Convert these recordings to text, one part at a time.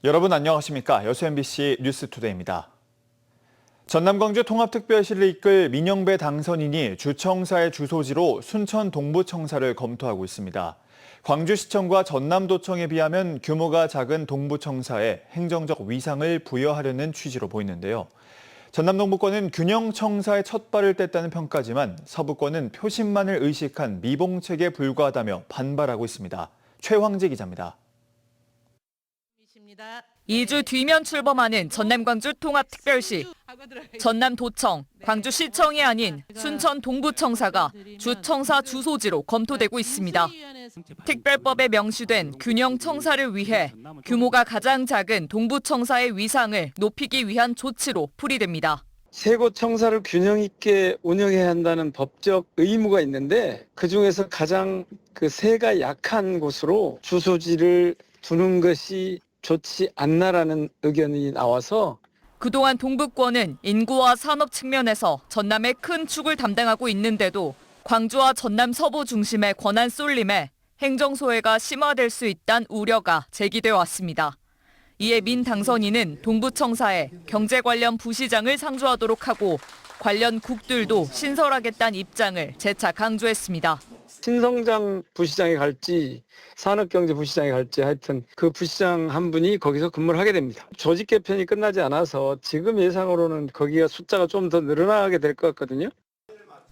여러분 안녕하십니까? 여수 MBC 뉴스투데이입니다. 전남 광주 통합특별시를 이끌 민영배 당선인이 주청사의 주소지로 순천 동부청사를 검토하고 있습니다. 광주시청과 전남도청에 비하면 규모가 작은 동부청사에 행정적 위상을 부여하려는 취지로 보이는데요. 전남 동부권은 균형청사의 첫 발을 뗐다는 평가지만 서부권은 표심만을 의식한 미봉책에 불과하다며 반발하고 있습니다. 최황재 기자입니다. 2주 뒤면 출범하는 전남-광주 통합특별시. 전남도청, 광주시청이 아닌 순천 동부청사가 주청사 주소지로 검토되고 있습니다. 특별법에 명시된 균형청사를 위해 규모가 가장 작은 동부청사의 위상을 높이기 위한 조치로 풀이됩니다. 세 곳 청사를 균형 있게 운영해야 한다는 법적 의무가 있는데 그중에서 가장 그 세가 약한 곳으로 주소지를 두는 것이 좋지 않나라는 의견이 나와서 그동안 동부권은 인구와 산업 측면에서 전남의 큰 축을 담당하고 있는데도 광주와 전남 서부 중심의 권한 쏠림에 행정소외가 심화될 수 있다는 우려가 제기되어 왔습니다. 이에 민 당선인은 동부청사에 경제 관련 부시장을 상주하도록 하고 관련 국들도 신설하겠다는 입장을 재차 강조했습니다. 신성장 부시장이 갈지 산업경제 부시장이 갈지 하여튼 그 부시장 한 분이 거기서 근무를 하게 됩니다. 조직 개편이 끝나지 않아서 지금 예상으로는 거기가 숫자가 좀 더 늘어나게 될 것 같거든요.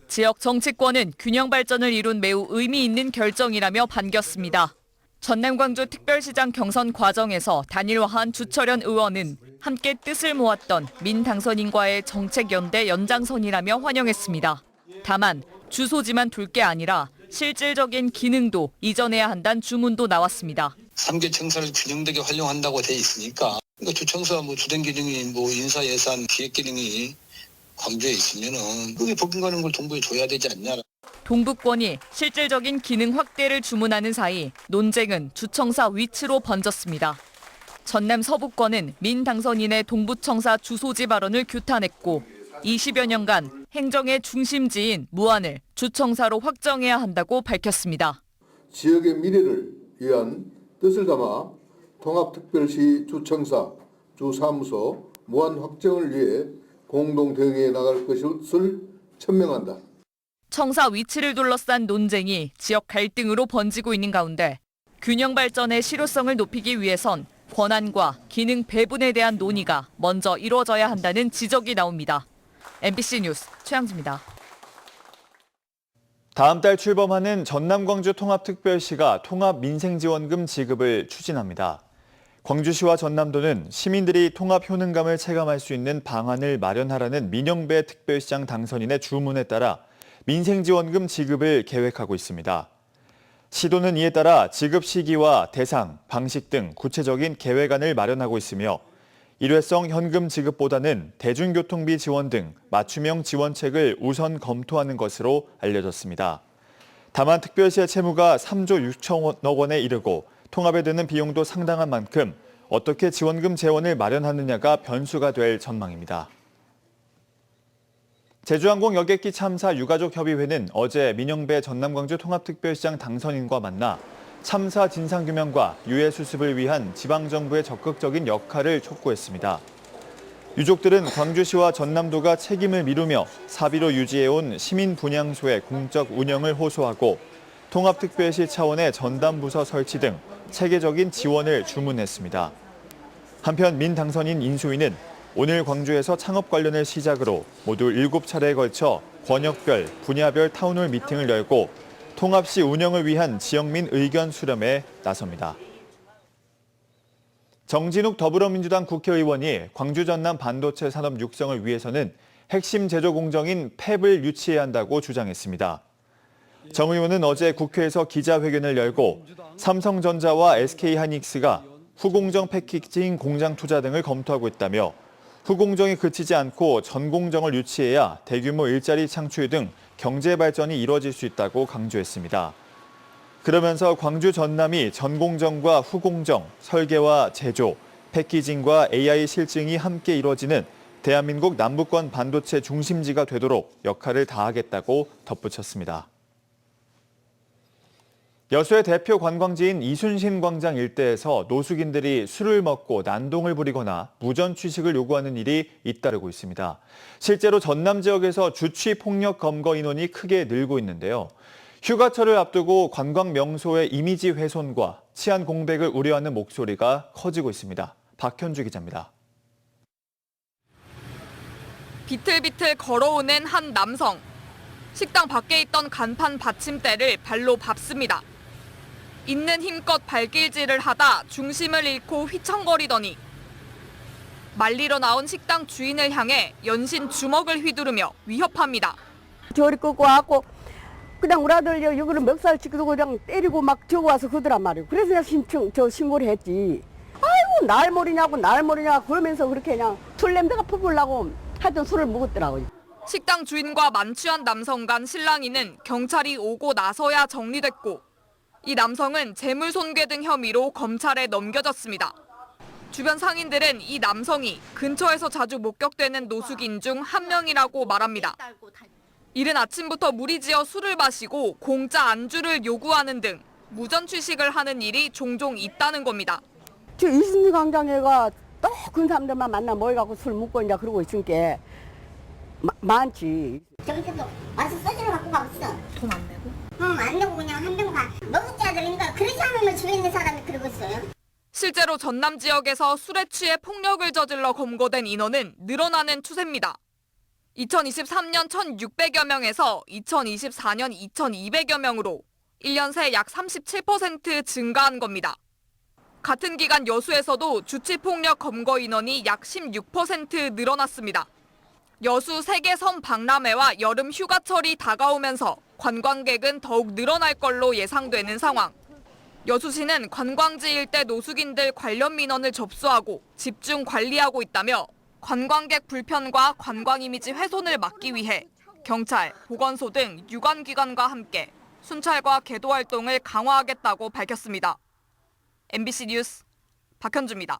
지역 정치권은 균형 발전을 이룬 매우 의미 있는 결정이라며 반겼습니다. 전남-광주 특별시장 경선 과정에서 단일화한 주철현 의원은 함께 뜻을 모았던 민 당선인과의 정책연대 연장선이라며 환영했습니다. 다만 주소지만 둘 게 아니라 실질적인 기능도 이전해야 한다는 주문도 나왔습니다. 3개 청사를 균형되게 활용한다고 돼 있으니까 그러니까 주청사 주된 기능이 인사 예산 기획 기능이 광주에 있으면은 그게 법인가는 걸 동부에 줘야 되지 않냐. 동부권이 실질적인 기능 확대를 주문하는 사이 논쟁은 주청사 위치로 번졌습니다. 전남 서부권은 민 당선인의 동부청사 주소지 발언을 규탄했고 20여 년간 행정의 중심지인 무안을 주청사로 확정해야 한다고 밝혔습니다. 지역의 미래를 위한 뜻을 담아 통합특별시 주청사, 주사무소 무안 확정을 위해 공동 대응해 나갈 것을 천명한다. 청사 위치를 둘러싼 논쟁이 지역 갈등으로 번지고 있는 가운데 균형 발전의 실효성을 높이기 위해선 권한과 기능 배분에 대한 논의가 먼저 이루어져야 한다는 지적이 나옵니다. MBC 뉴스 최양지입니다. 다음 달 출범하는 전남-광주 통합특별시가 통합민생지원금 지급을 추진합니다. 광주시와 전남도는 시민들이 통합 효능감을 체감할 수 있는 방안을 마련하라는 민영배 특별시장 당선인의 주문에 따라 민생지원금 지급을 계획하고 있습니다. 시도는 이에 따라 지급 시기와 대상, 방식 등 구체적인 계획안을 마련하고 있으며 일회성 현금 지급보다는 대중교통비 지원 등 맞춤형 지원책을 우선 검토하는 것으로 알려졌습니다. 다만 특별시의 채무가 3조 6천억 원에 이르고 통합에 드는 비용도 상당한 만큼 어떻게 지원금 재원을 마련하느냐가 변수가 될 전망입니다. 제주항공 여객기 참사 유가족협의회는 어제 민영배 전남광주 통합특별시장 당선인과 만나 참사 진상규명과 유해 수습을 위한 지방정부의 적극적인 역할을 촉구했습니다. 유족들은 광주시와 전남도가 책임을 미루며 사비로 유지해온 시민분향소의 공적 운영을 호소하고 통합특별시 차원의 전담부서 설치 등 체계적인 지원을 주문했습니다. 한편 민 당선인 인수위는 오늘 광주에서 창업 관련을 시작으로 모두 7차례에 걸쳐 권역별, 분야별 타운홀 미팅을 열고 통합시 운영을 위한 지역민 의견 수렴에 나섭니다. 정진욱 더불어민주당 국회의원이 광주 전남 반도체 산업 육성을 위해서는 핵심 제조 공정인 팹을 유치해야 한다고 주장했습니다. 정 의원은 어제 국회에서 기자회견을 열고 삼성전자와 SK하이닉스가 후공정 패키징 공장 투자 등을 검토하고 있다며 후공정이 그치지 않고 전공정을 유치해야 대규모 일자리 창출 등 경제 발전이 이뤄질 수 있다고 강조했습니다. 그러면서 광주 전남이 전공정과 후공정, 설계와 제조, 패키징과 AI 실증이 함께 이뤄지는 대한민국 남부권 반도체 중심지가 되도록 역할을 다하겠다고 덧붙였습니다. 여수의 대표 관광지인 이순신 광장 일대에서 노숙인들이 술을 먹고 난동을 부리거나 무전 취식을 요구하는 일이 잇따르고 있습니다. 실제로 전남 지역에서 주취 폭력 검거 인원이 크게 늘고 있는데요. 휴가철을 앞두고 관광 명소의 이미지 훼손과 치안 공백을 우려하는 목소리가 커지고 있습니다. 박현주 기자입니다. 비틀비틀 걸어오는 한 남성. 식당 밖에 있던 간판 받침대를 발로 밟습니다. 있는 힘껏 발길질을 하다 중심을 잃고 휘청거리더니 말리러 나온 식당 주인을 향해 연신 주먹을 휘두르며 위협합니다. 저리 끄고 와갖고 그냥 우리 아들 여기를 멱살 찍고 그냥 때리고 막 저거 와서 그러더란 말이에요. 그래서 내가 신고를 했지. 아이고 날 모르냐 그러면서 그렇게 그냥 술 냄새가 퍼부으려고 하여튼 술을 먹었더라고요. 식당 주인과 만취한 남성 간 실랑이는 경찰이 오고 나서야 정리됐고 이 남성은 재물손괴 등 혐의로 검찰에 넘겨졌습니다. 주변 상인들은 이 남성이 근처에서 자주 목격되는 노숙인 중 한 명이라고 말합니다. 이른 아침부터 무리지어 술을 마시고 공짜 안주를 요구하는 등 무전 취식을 하는 일이 종종 있다는 겁니다. 저 이순신 광장에가 또 큰 사람들만 만나 모여갖고 술 먹고 이제 그러고 있으니까 많지. 저기서도 와서 소주를 갖고 가봤어. 돈 안 내고? 응, 안 내고 그냥 한 병 가. 먹을 줄 아들이니까 그렇지 않으면 주변에 있는 사람이 그러고 있어요. 실제로 전남 지역에서 술에 취해 폭력을 저질러 검거된 인원은 늘어나는 추세입니다. 2023년 1,600여 명에서 2024년 2,200여 명으로 1년 새 약 37% 증가한 겁니다. 같은 기간 여수에서도 주치폭력 검거 인원이 약 16% 늘어났습니다. 여수 세계섬 박람회와 여름 휴가철이 다가오면서 관광객은 더욱 늘어날 걸로 예상되는 상황. 여수시는 관광지 일대 노숙인들 관련 민원을 접수하고 집중 관리하고 있다며 관광객 불편과 관광 이미지 훼손을 막기 위해 경찰, 보건소 등 유관기관과 함께 순찰과 계도 활동을 강화하겠다고 밝혔습니다. MBC 뉴스 박현주입니다.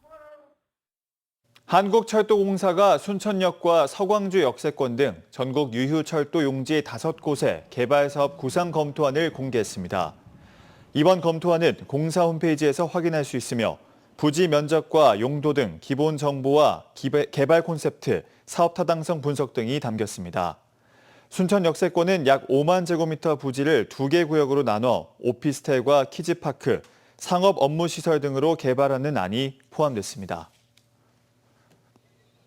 한국철도공사가 순천역과 서광주 역세권 등 전국 유휴철도 용지 5곳에 개발 사업 구상 검토안을 공개했습니다. 이번 검토안은 공사 홈페이지에서 확인할 수 있으며 부지 면적과 용도 등 기본 정보와 개발 콘셉트, 사업 타당성 분석 등이 담겼습니다. 순천 역세권은 약 5만 제곱미터 부지를 2개 구역으로 나눠 오피스텔과 키즈파크, 상업 업무 시설 등으로 개발하는 안이 포함됐습니다.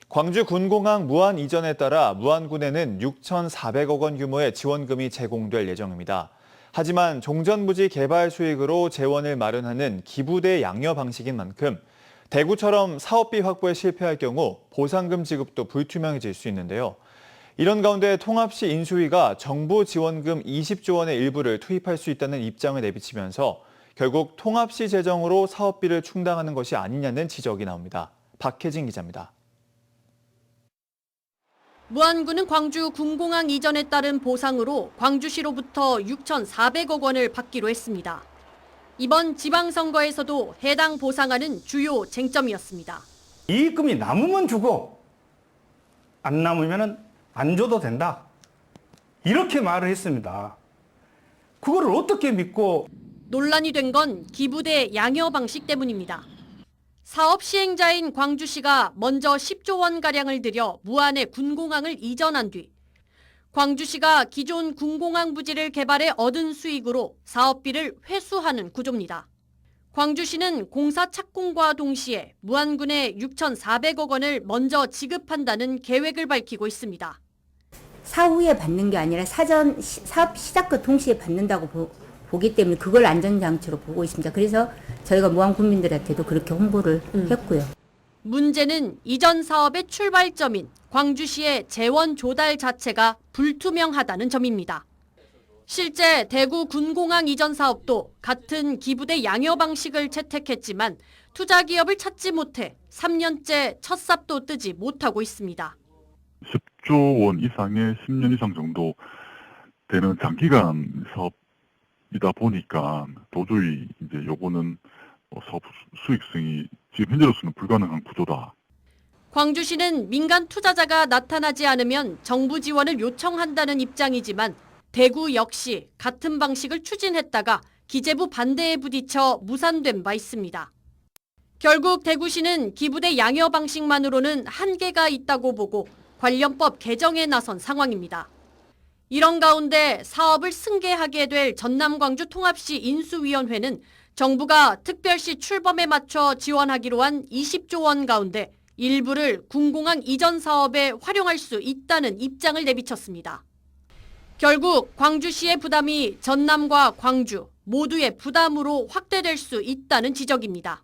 광주 군공항 무안 이전에 따라 무안군에는 6,400억 원 규모의 지원금이 제공될 예정입니다. 하지만 종전부지 개발 수익으로 재원을 마련하는 기부대 양여 방식인 만큼 대구처럼 사업비 확보에 실패할 경우 보상금 지급도 불투명해질 수 있는데요. 이런 가운데 통합시 인수위가 정부 지원금 20조 원의 일부를 투입할 수 있다는 입장을 내비치면서 결국 통합시 재정으로 사업비를 충당하는 것이 아니냐는 지적이 나옵니다. 박혜진 기자입니다. 무안군은 광주 군공항 이전에 따른 보상으로 광주시로부터 6,400억 원을 받기로 했습니다. 이번 지방선거에서도 해당 보상안은 주요 쟁점이었습니다. 이익금이 남으면 주고 안 남으면 안 줘도 된다. 이렇게 말을 했습니다. 그거를 어떻게 믿고. 논란이 된 건 기부대 양여 방식 때문입니다. 사업 시행자인 광주시가 먼저 10조 원가량을 들여 무안의 군공항을 이전한 뒤 광주시가 기존 군공항 부지를 개발해 얻은 수익으로 사업비를 회수하는 구조입니다. 광주시는 공사 착공과 동시에 무안군에 6,400억 원을 먼저 지급한다는 계획을 밝히고 있습니다. 사후에 받는 게 아니라 사업 시작과 동시에 받는다고 보기 때문에 그걸 안전장치로 보고 있습니다. 그래서 저희가 무안 국민들한테도 그렇게 홍보를 했고요. 문제는 이전 사업의 출발점인 광주시의 재원 조달 자체가 불투명하다는 점입니다. 실제 대구 군공항 이전 사업도 같은 기부대 양여 방식을 채택했지만 투자 기업을 찾지 못해 3년째 첫 삽도 뜨지 못하고 있습니다. 10조 원 이상의 10년 이상 정도 되는 장기간 사업이다 보니까 도저히 이제 요거는 사업 수익성이 지금 현재로서는 불가능한 구조다. 광주시는 민간 투자자가 나타나지 않으면 정부 지원을 요청한다는 입장이지만 대구 역시 같은 방식을 추진했다가 기재부 반대에 부딪혀 무산된 바 있습니다. 결국 대구시는 기부대 양여 방식만으로는 한계가 있다고 보고 관련법 개정에 나선 상황입니다. 이런 가운데 사업을 승계하게 될 전남 광주 통합시 인수위원회는 정부가 특별시 출범에 맞춰 지원하기로 한 20조 원 가운데 일부를 군공항 이전 사업에 활용할 수 있다는 입장을 내비쳤습니다. 결국 광주시의 부담이 전남과 광주 모두의 부담으로 확대될 수 있다는 지적입니다.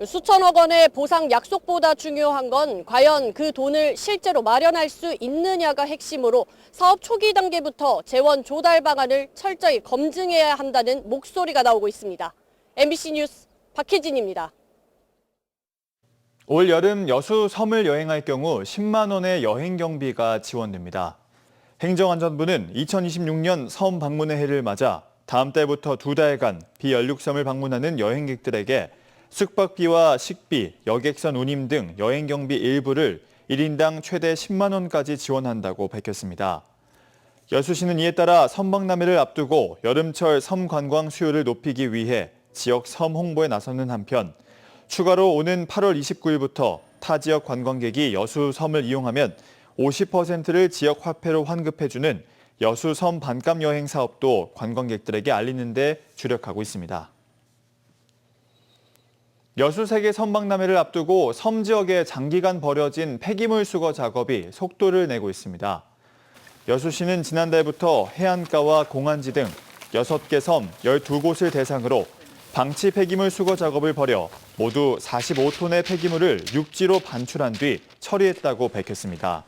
수천억 원의 보상 약속보다 중요한 건 과연 그 돈을 실제로 마련할 수 있느냐가 핵심으로 사업 초기 단계부터 재원 조달 방안을 철저히 검증해야 한다는 목소리가 나오고 있습니다. MBC 뉴스 박혜진입니다. 올 여름 여수 섬을 여행할 경우 10만 원의 여행 경비가 지원됩니다. 행정안전부는 2026년 섬 방문의 해를 맞아 다음 달부터 2달간 비연륙섬을 방문하는 여행객들에게 숙박비와 식비, 여객선 운임 등 여행 경비 일부를 1인당 최대 10만 원까지 지원한다고 밝혔습니다. 여수시는 이에 따라 섬박람회를 앞두고 여름철 섬 관광 수요를 높이기 위해 지역 섬 홍보에 나서는 한편 추가로 오는 8월 29일부터 타 지역 관광객이 여수 섬을 이용하면 50%를 지역 화폐로 환급해주는 여수 섬 반값 여행 사업도 관광객들에게 알리는 데 주력하고 있습니다. 여수 세계 섬박람회를 앞두고 섬 지역에 장기간 벌어진 폐기물 수거 작업이 속도를 내고 있습니다. 여수시는 지난달부터 해안가와 공안지 등 6개 섬 12곳을 대상으로 방치 폐기물 수거 작업을 벌여 모두 45톤의 폐기물을 육지로 반출한 뒤 처리했다고 밝혔습니다.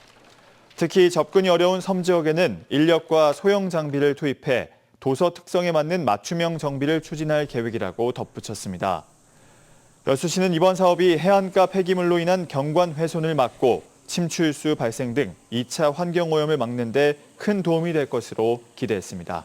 특히 접근이 어려운 섬 지역에는 인력과 소형 장비를 투입해 도서 특성에 맞는 맞춤형 정비를 추진할 계획이라고 덧붙였습니다. 여수시는 이번 사업이 해안가 폐기물로 인한 경관 훼손을 막고 침출수 발생 등 2차 환경오염을 막는 데 큰 도움이 될 것으로 기대했습니다.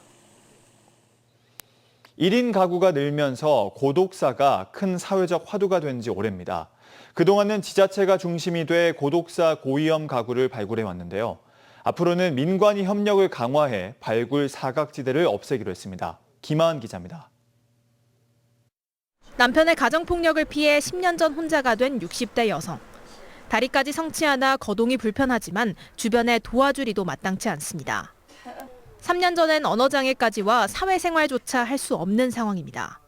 1인 가구가 늘면서 고독사가 큰 사회적 화두가 된 지 오래입니다. 그동안은 지자체가 중심이 돼 고독사 고위험 가구를 발굴해 왔는데요. 앞으로는 민관이 협력을 강화해 발굴 사각지대를 없애기로 했습니다. 김하은 기자입니다. 남편의 가정폭력을 피해 10년 전 혼자가 된 60대 여성. 다리까지 성치 않아 거동이 불편하지만 주변에 도와주리도 마땅치 않습니다. 3년 전엔 언어장애까지와 사회생활조차 할 수 없는 상황입니다.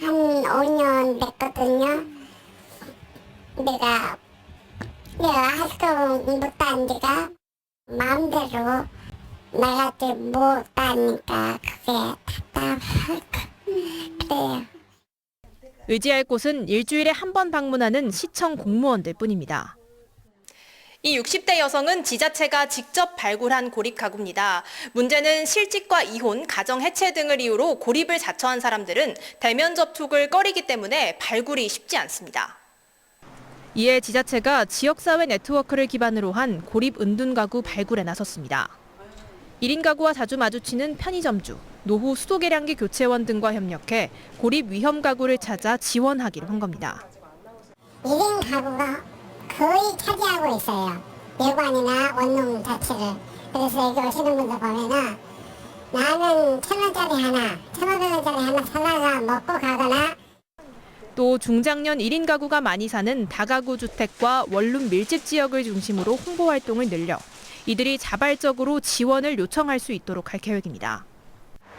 한 5년 됐거든요. 내가 할 수 못한 지가 마음대로 나가지 못하니까 그게 답답하고 그래요. 의지할 곳은 일주일에 한 번 방문하는 시청 공무원들 뿐입니다. 이 60대 여성은 지자체가 직접 발굴한 고립 가구입니다. 문제는 실직과 이혼, 가정 해체 등을 이유로 고립을 자처한 사람들은 대면 접촉을 꺼리기 때문에 발굴이 쉽지 않습니다. 이에 지자체가 지역사회 네트워크를 기반으로 한 고립 은둔가구 발굴에 나섰습니다. 1인 가구와 자주 마주치는 편의점주, 노후 수도계량기 교체원 등과 협력해 고립 위험 가구를 찾아 지원하기로 한 겁니다. 1인 가구가 거의 차지하고 있어요. 여관이나 원룸 자체를. 그래서 여기 오시는 분들 보면은 나는 1,000원짜리 하나, 1,500원짜리 하나 사다가 먹고 가거나. 또 중장년 1인 가구가 많이 사는 다가구 주택과 원룸 밀집 지역을 중심으로 홍보 활동을 늘려 이들이 자발적으로 지원을 요청할 수 있도록 할 계획입니다.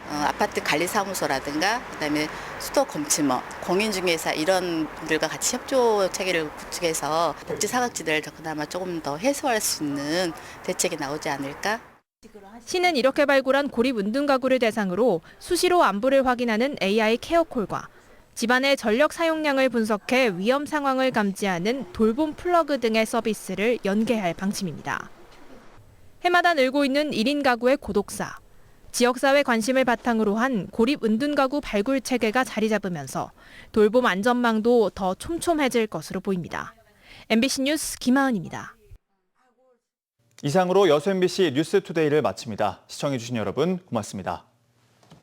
아파트 관리사무소라든가 그다음에 수도검침원, 공인중개사 이런 분들과 같이 협조 체계를 구축해서 복지 사각지대를 그나마 조금 더 해소할 수 있는 대책이 나오지 않을까? 시는 이렇게 발굴한 고립 은둔 가구를 대상으로 수시로 안부를 확인하는 AI 케어콜과 집안의 전력 사용량을 분석해 위험 상황을 감지하는 돌봄 플러그 등의 서비스를 연계할 방침입니다. 해마다 늘고 있는 1인 가구의 고독사. 지역사회 관심을 바탕으로 한 고립 은둔 가구 발굴 체계가 자리 잡으면서 돌봄 안전망도 더 촘촘해질 것으로 보입니다. MBC 뉴스 김하은입니다. 이상으로 여수 MBC 뉴스투데이를 마칩니다. 시청해주신 여러분 고맙습니다.